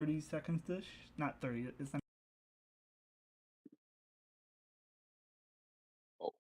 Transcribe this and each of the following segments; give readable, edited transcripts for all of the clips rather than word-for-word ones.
30 seconds-ish. Not 30. It's not. Oh.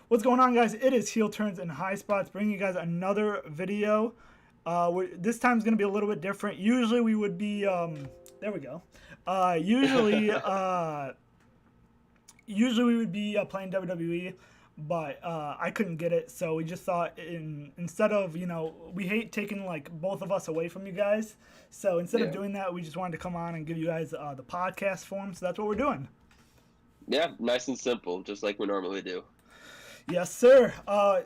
What's going on, guys? It is Heel Turns and High Spots bringing you guys another video. This time's going to be a little bit different. Usually we would be, there we go. Usually we would be playing WWE, but I couldn't get it, so we just thought instead of, we hate taking like both of us away from you guys, so instead of doing that, we just wanted to come on and give you guys the podcast form, so that's what we're doing. Yeah, nice and simple, just like we normally do. Yes, sir.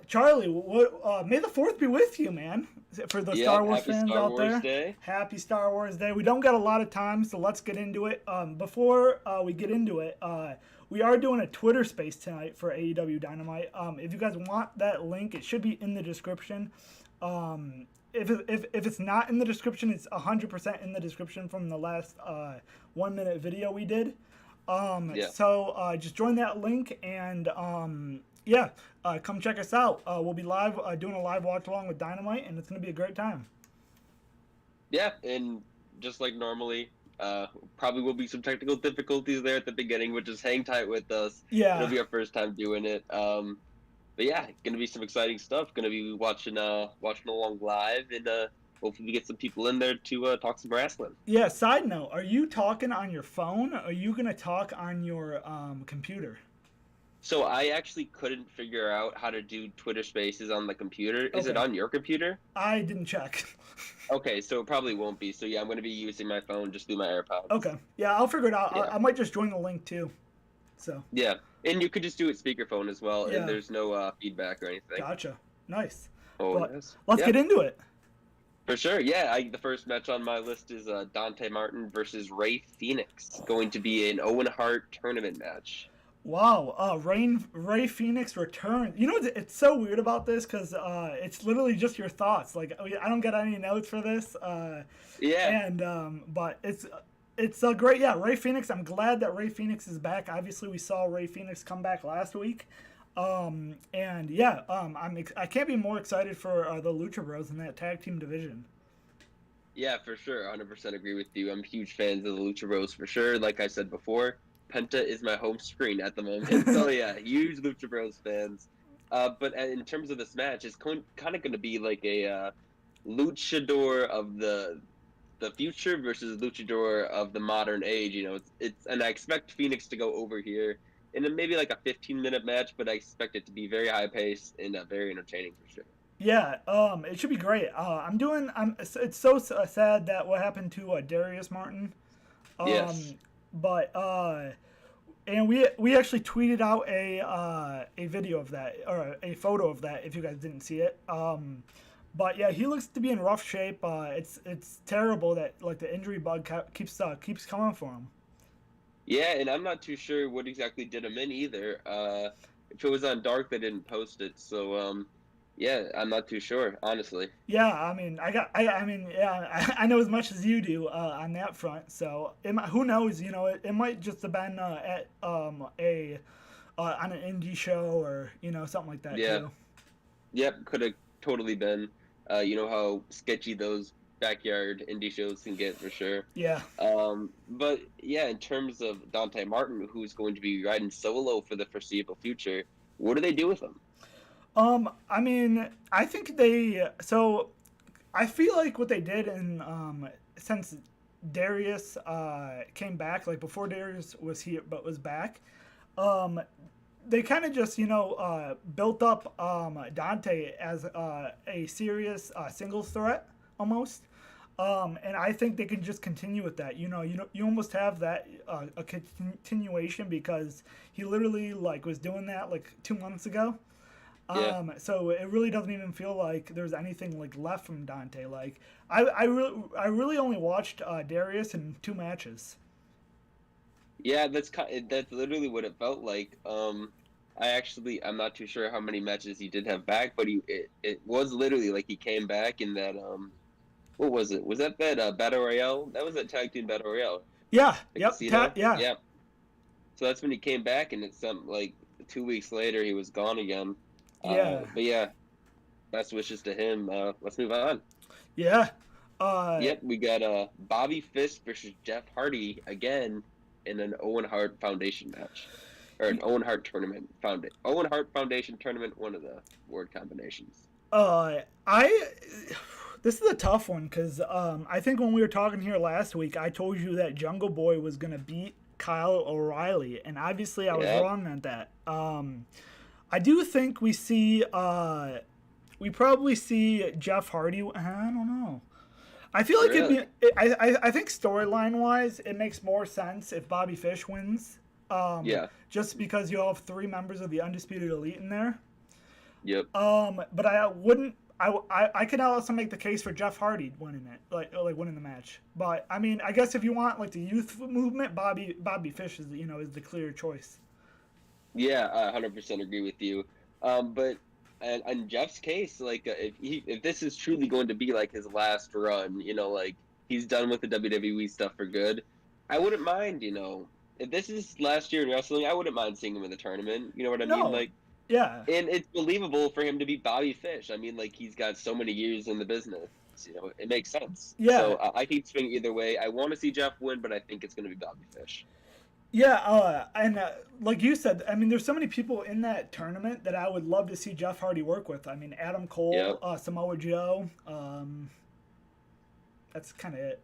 Charlie, may the 4th be with you, man. For the Star Wars fans Star out Wars there. Day. Happy Star Wars Day. We don't got a lot of time, so let's get into it. Before we get into it, we are doing a Twitter space tonight for AEW Dynamite. If you guys want that link, it should be in the description. If it's not in the description, it's 100% in the description from the last 1-minute video we did. So just join that link and come check us out. We'll be live doing a live watch along with Dynamite, and it's going to be a great time. Yeah, and just like normally, probably will be some technical difficulties there at the beginning, which is hang tight with us. Yeah. It'll be our first time doing it. But yeah, gonna be some exciting stuff. Gonna be watching along live, and hopefully we get some people in there to talk some wrestling. Yeah, side note, are you talking on your phone, or are you going to talk on your computer? So I actually couldn't figure out how to do Twitter Spaces on the computer. Is it Okay. on your computer? I didn't check. Okay, so it probably won't be. So yeah, I'm going to be using my phone just through my AirPods. Okay. Yeah, I'll figure it out. Yeah. I might just join the link too. So. Yeah, and you could just do it speakerphone as well, Yeah. and there's no feedback or anything. Gotcha. Nice. Oh, But nice. let's get into it. For sure, yeah. The first match on my list is Dante Martin versus Ray Phoenix, going to be an Owen Hart tournament match. Wow, Ray Phoenix returns. You know, it's so weird about this because it's literally just your thoughts. Like, I don't get any notes for this. Yeah. And but it's a great, yeah. Ray Phoenix. I'm glad that Ray Phoenix is back. Obviously, we saw Ray Phoenix come back last week. And yeah, I can't be more excited for the Lucha Bros in that tag team division. Yeah, for sure. 100% agree with you. I'm huge fans of the Lucha Bros for sure. Like I said before, Penta is my home screen at the moment. So yeah, huge Lucha Bros fans. But in terms of this match, it's kind of going to be like a luchador of the future versus luchador of the modern age. You know, and I expect Phoenix to go over here in maybe like a 15-minute match, but I expect it to be very high paced and very entertaining for sure. Yeah, it should be great. It's so sad that what happened to Darius Martin. Yes. But and we actually tweeted out a video of that, or a photo of that, if you guys didn't see it. But yeah, he looks to be in rough shape. It's terrible that like the injury bug keeps coming for him. Yeah, and I'm not too sure what exactly did him in either. If it was on Dark, they didn't post it, so yeah, I'm not too sure, honestly. Yeah, I mean, I know as much as you do on that front. So who knows? You know, it might just have been at on an indie show, or you know, something like that. Yeah. Too. Yep, could have totally been. You know how sketchy those backyard indie shows can get for sure. Yeah. But yeah, in terms of Dante Martin, who's going to be riding solo for the foreseeable future, what do they do with him? I mean, I think I feel like what they did since Darius came back, like before Darius was here but was back, they kind of just, you know, built up Dante as a serious singles threat almost. And I think they can just continue with that. You almost have that a continuation, because he literally like was doing that like 2 months ago. Yeah. So it really doesn't even feel like there's anything like left from Dante. Like I really only watched Darius in 2 matches. Yeah, that's literally what it felt like. I'm not too sure how many matches he did have back, but it was literally like he came back in that what was it? Was that Battle Royale? That was that tag team Battle Royale. Yeah. Yep. Yeah. Yeah. So that's when he came back, and it's like 2 weeks later he was gone again. Yeah. But yeah, best wishes to him. Let's move on. Yeah. Yep, we got Bobby Fish versus Jeff Hardy again in an Owen Hart Foundation match, or an Owen Hart tournament. Owen Hart Foundation tournament, one of the word combinations. This is a tough one, because I think when we were talking here last week, I told you that Jungle Boy was gonna beat Kyle O'Reilly, and obviously I was wrong on that. I do think we probably see Jeff Hardy. I don't know. I feel like Really? I think storyline wise, it makes more sense if Bobby Fish wins. Yeah. Just because you have 3 members of the Undisputed Elite in there. Yep. But I wouldn't. I could also make the case for Jeff Hardy winning it, like winning the match. But I mean, I guess if you want like the youth movement, Bobby Fish is the clear choice. Yeah, I 100% agree with you. But in Jeff's case, like if this is truly going to be like his last run, you know, like he's done with the WWE stuff for good, I wouldn't mind, you know, if this is last year in wrestling, I wouldn't mind seeing him in the tournament. You know what I mean? Like, yeah. And it's believable for him to be Bobby Fish. I mean, like he's got so many years in the business. You know, it makes sense. Yeah. So I keep swinging either way. I want to see Jeff win, but I think it's going to be Bobby Fish. Yeah, and like you said, I mean, there's so many people in that tournament that I would love to see Jeff Hardy work with. I mean, Adam Cole, Yep. Samoa Joe, That's kind of it.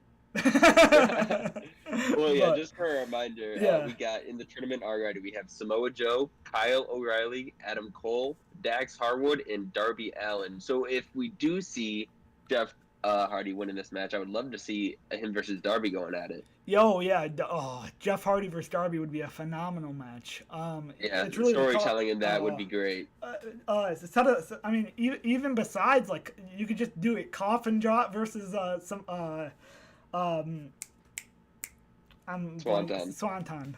Well, yeah, But, just for a reminder, yeah. we got in the tournament already, we have Samoa Joe, Kyle O'Reilly, Adam Cole, Dax Harwood, and Darby Allin. So if we do see Jeff Hardy winning this match, I would love to see him versus Darby going at it. Yo, yeah. Jeff Hardy versus Darby would be a phenomenal match. Yeah, It's the really the storytelling in that would be great. I mean, even besides, like, you could just do it coffin drop versus um, Swanton. Swanton.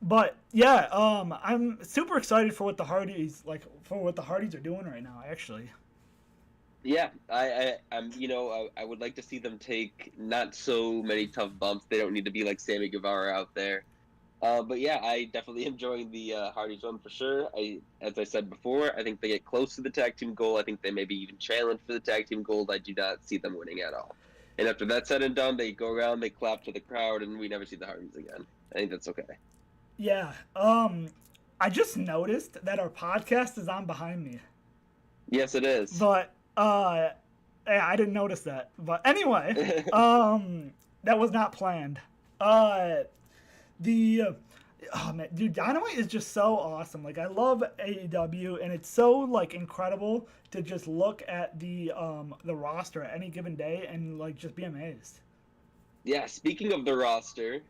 But yeah, I'm super excited for what the Hardys are doing right now. Actually, Yeah, I would like to see them take not so many tough bumps. They don't need to be like Sammy Guevara out there. But yeah, I definitely enjoying the Hardy's run for sure. As I said before, I think they get close to the tag team goal. I think they maybe even challenge for the tag team gold. I do not see them winning at all. And after that's said and done, they go around, they clap to the crowd, and we never see the Hardys again. I think that's okay. yeah. I just noticed that our podcast is on behind me, Yes, it is. but yeah, I didn't notice that. But anyway, that was not planned. The Oh man, dude, Dynamite is just so awesome. Like, I love AEW, and it's so like incredible to just look at the roster at any given day and like just be amazed. Yeah, speaking of the roster,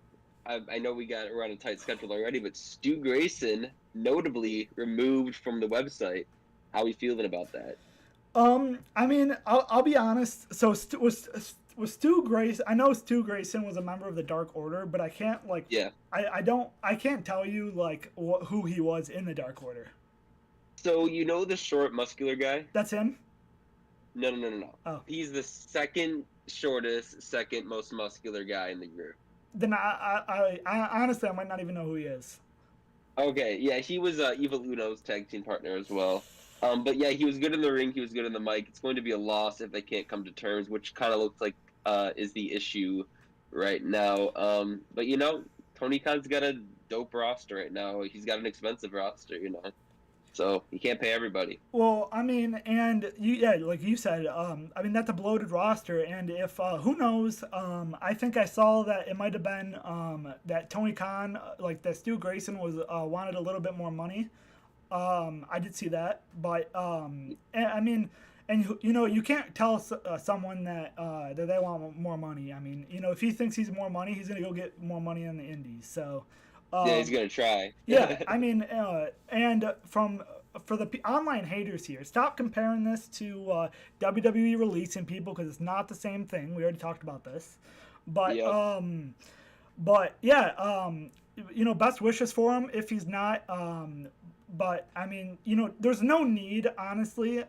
I know we're on a tight schedule already, but Stu Grayson notably removed from the website. How are we feeling about that? I mean, I'll be honest. So was Stu Grayson? I know Stu Grayson was a member of the Dark Order, but I can't like. Yeah. I can't tell you like who he was in the Dark Order. So you know the short, muscular guy? That's him. No. Oh. He's the second shortest, second most muscular guy in the group. Then I honestly I might not even know who he is. Okay, yeah, he was Evil Uno's tag team partner as well. But yeah, he was good in the ring. He was good in the mic. It's going to be a loss if they can't come to terms, which kind of looks like is the issue right now. But you know, Tony Khan's got a dope roster right now. He's got an expensive roster, you know, so he can't pay everybody. Well, I mean, and like you said, I mean that's a bloated roster, and if who knows, I think I saw that it might have been that Tony Khan, like that Stu Grayson was wanted a little bit more money. I did see that, but I mean, and you know, you can't tell someone that that they want more money. I mean, you know, if he thinks he's more money, he's gonna go get more money in the Indies. So. Yeah, he's gonna try. Yeah, I mean, and for the online haters here, stop comparing this to WWE releasing people because it's not the same thing. We already talked about this, but Yep. yeah, you know, best wishes for him if he's not. But I mean, you know, there's no need, honestly,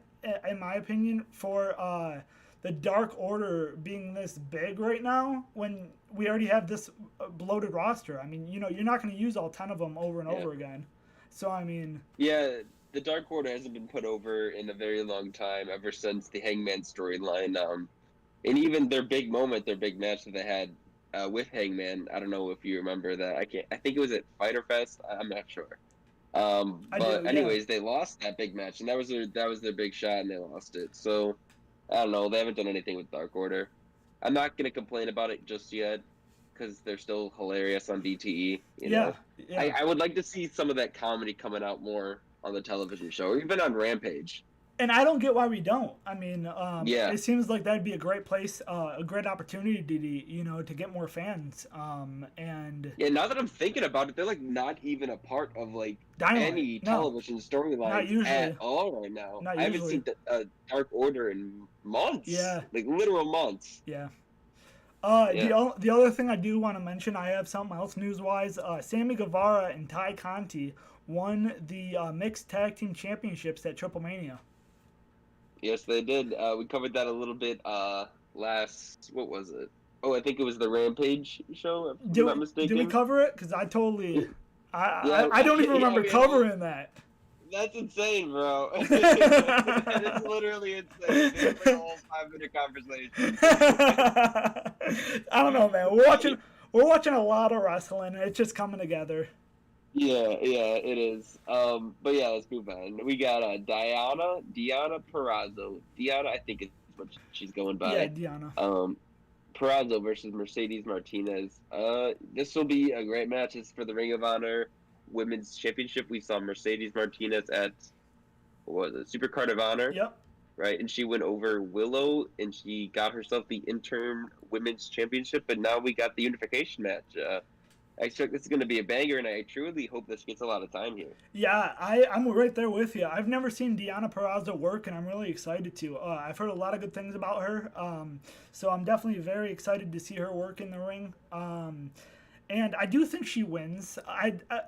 in my opinion, for the Dark Order being this big right now when we already have this bloated roster. I mean, you know, you're not going to use all 10 of them over and over again. So, I mean... Yeah, the Dark Order hasn't been put over in a very long time, ever since the Hangman storyline. And even their big moment, their big match that they had with Hangman, I don't know if you remember that. I think it was at Fyter Fest. I'm not sure. But anyways, they lost that big match, and that was their big shot, and they lost it. So... I don't know. They haven't done anything with Dark Order. I'm not going to complain about it just yet because they're still hilarious on DTE. You know? I would like to see some of that comedy coming out more on the television show, or even on Rampage. And I don't get why we don't. I mean, it seems like that'd be a great place, a great opportunity to, you know, to get more fans. And yeah, now that I'm thinking about it, they're like not even a part of like Dynamite. any television storyline at all right now. I haven't seen Dark Order in months. Yeah, like literal months. Yeah. The other thing I do want to mention, I have something else news-wise. Sammy Guevara and Ty Conti won the mixed tag team championships at Triple Mania. Yes, they did. We covered that a little bit last. What was it? Oh, I think it was the Rampage show. If I'm not mistaken. Did we cover it? Because I totally, I don't even remember covering that. That's insane, bro. That is literally insane. It's like a whole 5-minute conversation. I don't know, man. We're watching a lot of wrestling, and it's just coming together. Yeah, it is. But yeah, let's move on. We got Diana Purrazzo. Diana, I think is what she's going Yeah, by. Diana. Peraza versus Mercedes Martinez. This will be a great match. It's for the Ring of Honor Women's Championship. We saw Mercedes Martinez at, what was it, Super Card of Honor, Yep. right? And she went over Willow, and she got herself the interim Women's Championship. But now we got the unification match. I expect this is going to be a banger, and I truly hope this gets a lot of time here. Yeah, I'm right there with you. I've never seen Diana Peraza work, and I'm really excited to. I've heard a lot of good things about her, so I'm definitely very excited to see her work in the ring. And I do think she wins.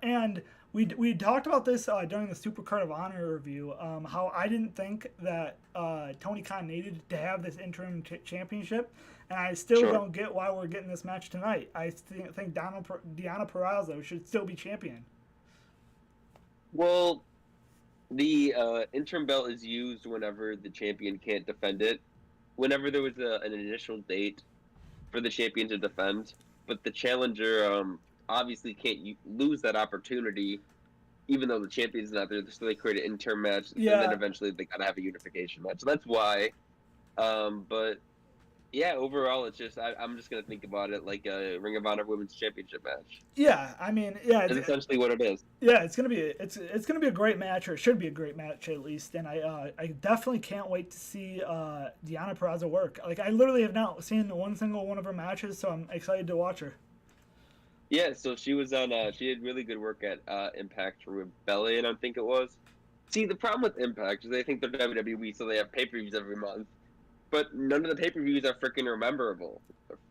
And we talked about this during the Super Card of Honor review. How I didn't think that Tony Khan needed to have this interim championship, and I still don't get why we're getting this match tonight. I think Diana Peraza should still be champion. Well, the interim belt is used whenever the champion can't defend it. Whenever there was an initial date for the champion to defend, but the challenger obviously can't lose that opportunity, even though the champion's not there. So they create an interim match, Yeah. and then eventually they gotta have a unification match. So that's why. But yeah, overall, it's just I'm just gonna think about it like a Ring of Honor Women's Championship match. Yeah, I mean, yeah, It's essentially what it is. Yeah, it's gonna be a great match, or it should be a great match at least. And I definitely can't wait to see Diana Peraza work. Like, I literally have not seen one single one of her matches, so I'm excited to watch her. Yeah, so she was on. She did really good work at Impact Rebellion, I think it was. See, the problem with Impact is they think they're WWE, so they have pay-per-views every month. But none of the pay-per-views are freaking memorable.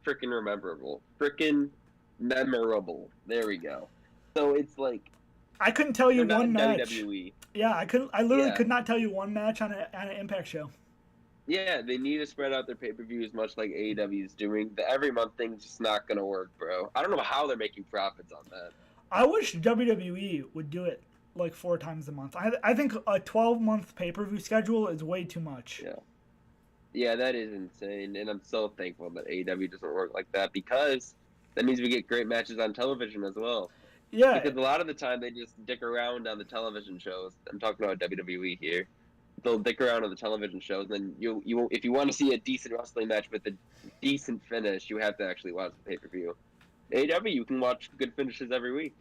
Freaking memorable. There we go. So it's like, I couldn't tell you they're not one match. WWE. Yeah, I literally could not tell you one match on an Impact show. Yeah, they need to spread out their pay-per-views much like AEW is doing. The every month thing's just not gonna work, bro. I don't know how they're making profits on that. I wish WWE would do it like 4 times a month. I think a 12-month pay-per-view schedule is way too much. Yeah, that is insane, and I'm so thankful that AEW doesn't work like that, because that means we get great matches on television as well. Yeah. Because a lot of the time they just dick around on the television shows. I'm talking about WWE here. They'll dick around on the television shows, and then you if you want to see a decent wrestling match with a decent finish, you have to actually watch the pay-per-view. AEW, you can watch good finishes every week.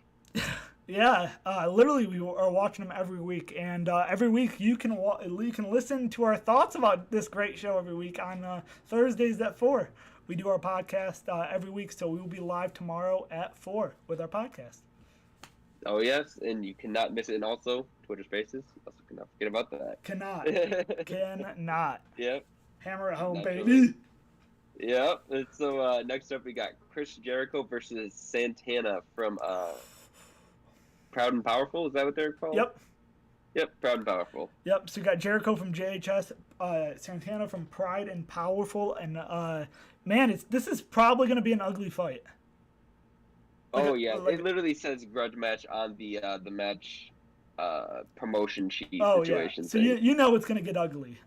Yeah, literally we are watching them every week, and every week you can listen to our thoughts about this great show every week on Thursdays at 4. We do our podcast every week, so we will be live tomorrow at 4 with our podcast. Oh yes, and you cannot miss it, and also Twitter Spaces. Also cannot forget about that. Cannot. Yep. Hammer at home, Naturally. baby. Yep. And so next up we got Chris Jericho versus Santana from Proud and Powerful. Is that what they're called? Yep, Proud and Powerful. Yep, so you got Jericho from JHS, Santana from Pride and Powerful, and man, this is probably going to be an ugly fight. It literally says grudge match on the match promotion sheet situation. So you know it's going to get ugly.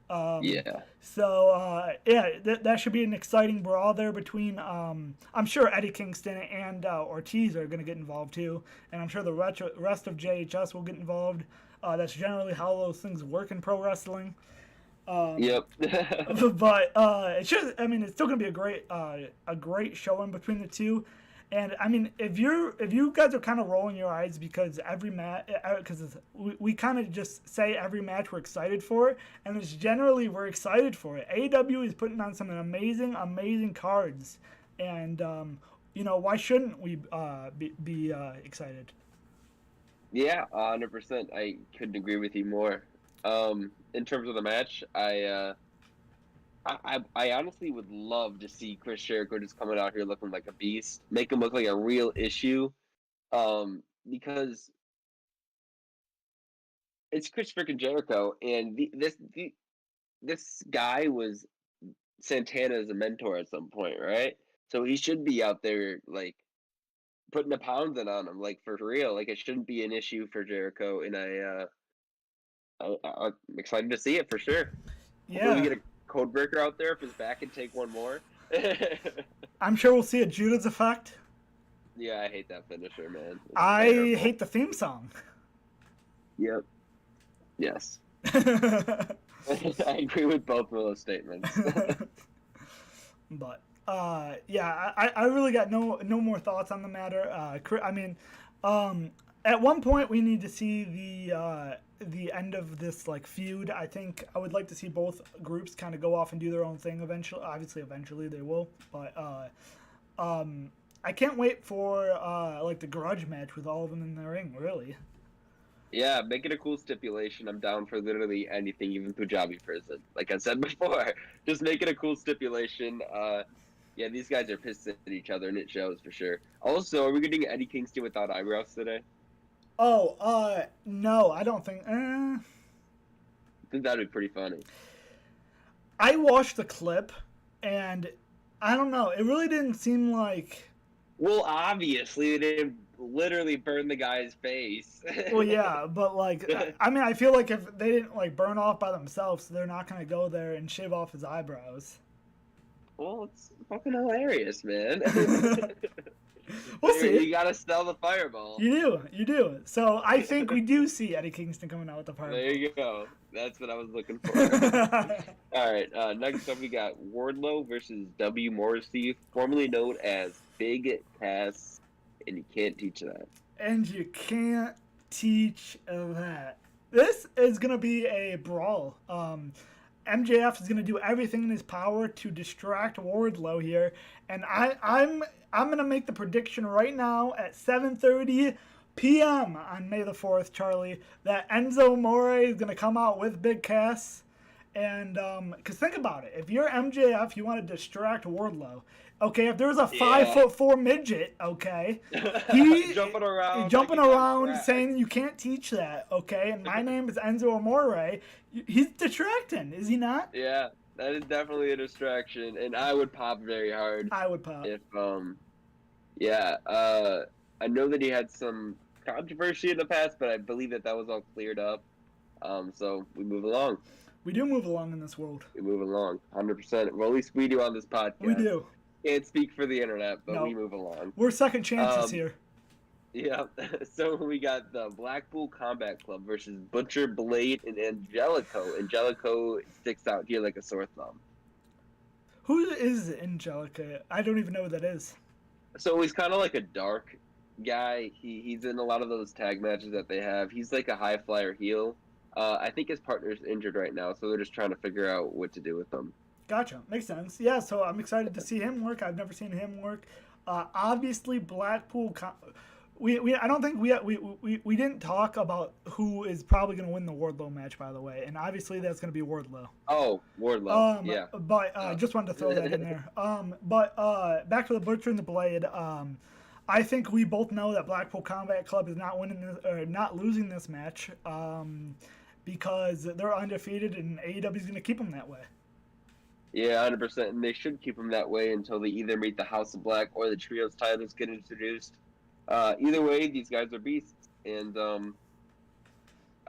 So that should be an exciting brawl there between I'm sure Eddie Kingston and Ortiz are going to get involved too, and I'm sure the rest of JHS will get involved. That's generally how those things work in pro wrestling. But it's still going to be a great showing between the two. And I mean, if you guys are kind of rolling your eyes because every match, because we kind of just say every match we're excited for it, and it's generally we're excited for it. AEW is putting on some amazing cards, and why shouldn't we be excited? Yeah, 100%. I couldn't agree with you more. In terms of the match, I honestly would love to see Chris Jericho just coming out here looking like a beast, make him look like a real issue, because it's Chris freaking Jericho, and this guy was Santana's mentor at some point, right? So he should be out there like putting the pounds in on him, like for real. Like, it shouldn't be an issue for Jericho, and I'm excited to see it for sure. Yeah. Hopefully we get a code breaker out there if his back can take one more. I'm sure we'll see a Judas effect. Yeah, I hate that finisher, man. I hate the theme song. Yep. Yes. I agree with both of those statements. But yeah, I really got no more thoughts on the matter. I mean, at one point we need to see the end of this like feud. I think I would like to see both groups kind of go off and do their own thing eventually. Obviously, eventually they will. But I can't wait for like the grudge match with all of them in the ring. Really. Yeah, make it a cool stipulation. I'm down for literally anything, even Punjabi prison. Like I said before, just make it a cool stipulation. Yeah, these guys are pissed at each other, and it shows for sure. Also, are we getting Eddie Kingston without eyebrows today? Oh, no, I don't think. I think that'd be pretty funny. I watched the clip, and I don't know. It really didn't seem like. Well, obviously, they didn't literally burn the guy's face. Well, yeah, but like, I mean, I feel like if they didn't like burn off by themselves, they're not gonna go there and shave off his eyebrows. Well, it's fucking hilarious, man. We'll see. You gotta sell the fireball. You do. So I think we do see Eddie Kingston coming out with the fireball. There you go. That's what I was looking for. All right. Next up, we got Wardlow versus W. Morrissey, formerly known as Big Cass, and you can't teach that. And you can't teach that. This is gonna be a brawl. MJF is gonna do everything in his power to distract Wardlow here, and I'm gonna make the prediction right now at 7:30 p.m. on May the 4th, Charlie, that Enzo Amore is gonna come out with Big Cass, and because think about it, if you're MJF, you want to distract Wardlow. Okay, if there's a 5'4" midget, okay, he jumping around saying you can't teach that, okay, and my name is Enzo Amore, he's distracting, is he not? Yeah, that is definitely a distraction, and I would pop very hard. I would pop. If I know that he had some controversy in the past, but I believe that was all cleared up. So we move along. We do move along in this world. We move along, 100%. Well, at least we do on this podcast. We do. Can't speak for the internet, but we move along. We're second chances here. Yeah. So we got the Blackpool Combat Club versus Butcher, Blade, and Angelico. Angelico sticks out here like a sore thumb. Who is Angelica? I don't even know who that is. So he's kind of like a dark guy. He's in a lot of those tag matches that they have. He's like a high flyer heel. I think his partner's injured right now, so they're just trying to figure out what to do with him. Gotcha. Makes sense. Yeah, so I'm excited to see him work. I've never seen him work. Obviously, Blackpool. I don't think we didn't talk about who is probably going to win the Wardlow match, by the way, and obviously that's going to be Wardlow. Oh, Wardlow. Yeah. But just wanted to throw that in there. But back to the Butcher and the Blade. I think we both know that Blackpool Combat Club is not winning this, or not losing this match, because they're undefeated, and AEW is going to keep them that way. Yeah, 100%, and they should keep them that way until they either meet the House of Black or the Trios titles get introduced. Either way, these guys are beasts, and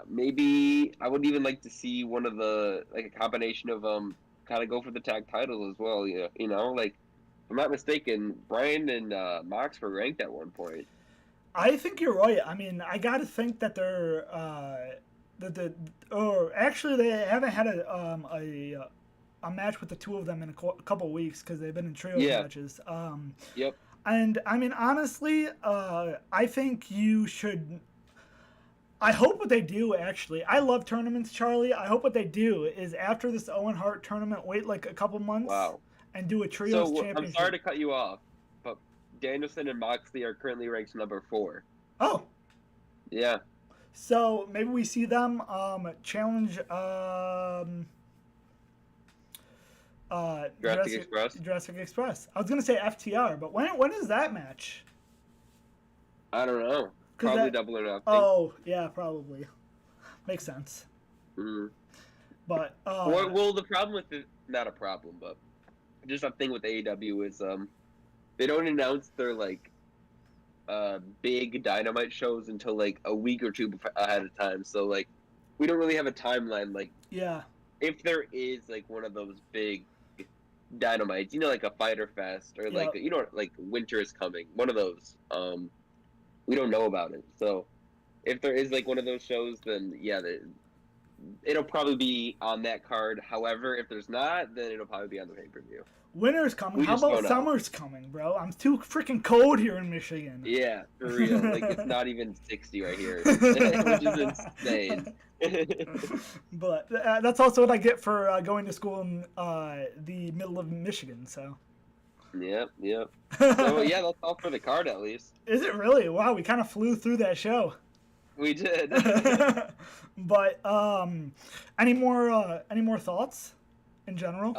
maybe I would even like to see one of the, like, a combination of kind of go for the tag title as well. You know, like, if I'm not mistaken, Bryan and Mox were ranked at one point. I think you're right. I mean, I got to think that they're actually they haven't had a match with the two of them in a couple weeks because they've been in trio matches. Yep. And I mean, honestly, I think you should. I hope what they do, actually. I love tournaments, Charlie. I hope what they do is after this Owen Hart tournament, wait like a couple months and do a trios championship. I'm sorry to cut you off, but Danielson and Moxley are currently ranked number 4. Oh. Yeah. So maybe we see them challenge Jurassic Express. I was gonna say FTR, but when is that match? I don't know. Probably Double or Nothing. Oh yeah, probably. Makes sense. Mm. But well, the problem with it, not a problem, but just a thing with AEW is they don't announce their like big Dynamite shows until like a week or two ahead of time. So like we don't really have a timeline. Like if there is like one of those big Dynamites, you know, like a Fighter Fest or like you know, like Winter is Coming, one of those. We don't know about it. So if there is like one of those shows, then yeah, it'll probably be on that card. However, if there's not, then it'll probably be on the pay-per-view. Winter's coming. We How just about don't know. summer's coming, bro? I'm too freaking cold here in Michigan. Yeah, for real. Like, it's not even 60 right here, which is insane. But that's also what I get for going to school in the middle of Michigan, so. Yep. So, yeah, that's all for the card, at least. Is it really? Wow, we kind of flew through that show. We did. But any more thoughts in general?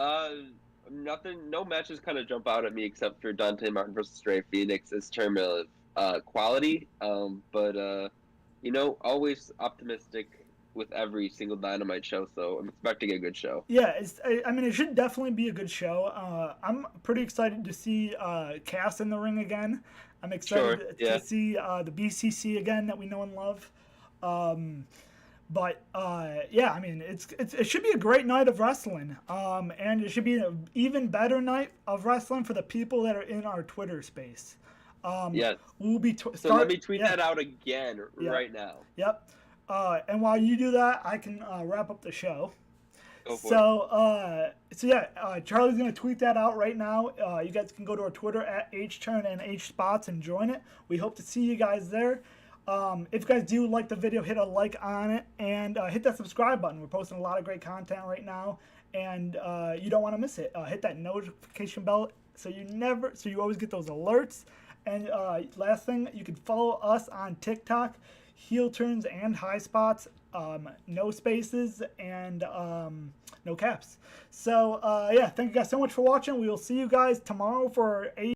Nothing. No matches kind of jump out at me except for Dante Martin versus Ray Phoenix in terms of quality. But always optimistic with every single Dynamite show, so I'm expecting a good show. Yeah, I mean, it should definitely be a good show. I'm pretty excited to see Cass in the ring again. I'm excited to see the BCC again that we know and love. But yeah, I mean, it should be a great night of wrestling, and it should be an even better night of wrestling for the people that are in our Twitter space. Yes. We'll be so let me tweet that out again right now. Yep. And while you do that, I can wrap up the show. Go for it. Charlie's gonna tweet that out right now. You guys can go to our Twitter at HTurn and HSpots and join it. We hope to see you guys there. If you guys do like the video, hit a like on it and hit that subscribe button. We're posting a lot of great content right now, and you don't want to miss it. Hit that notification bell so you always get those alerts. And last thing, you can follow us on TikTok, heel turns and high spots, no spaces and no caps. So yeah, thank you guys so much for watching. We will see you guys tomorrow for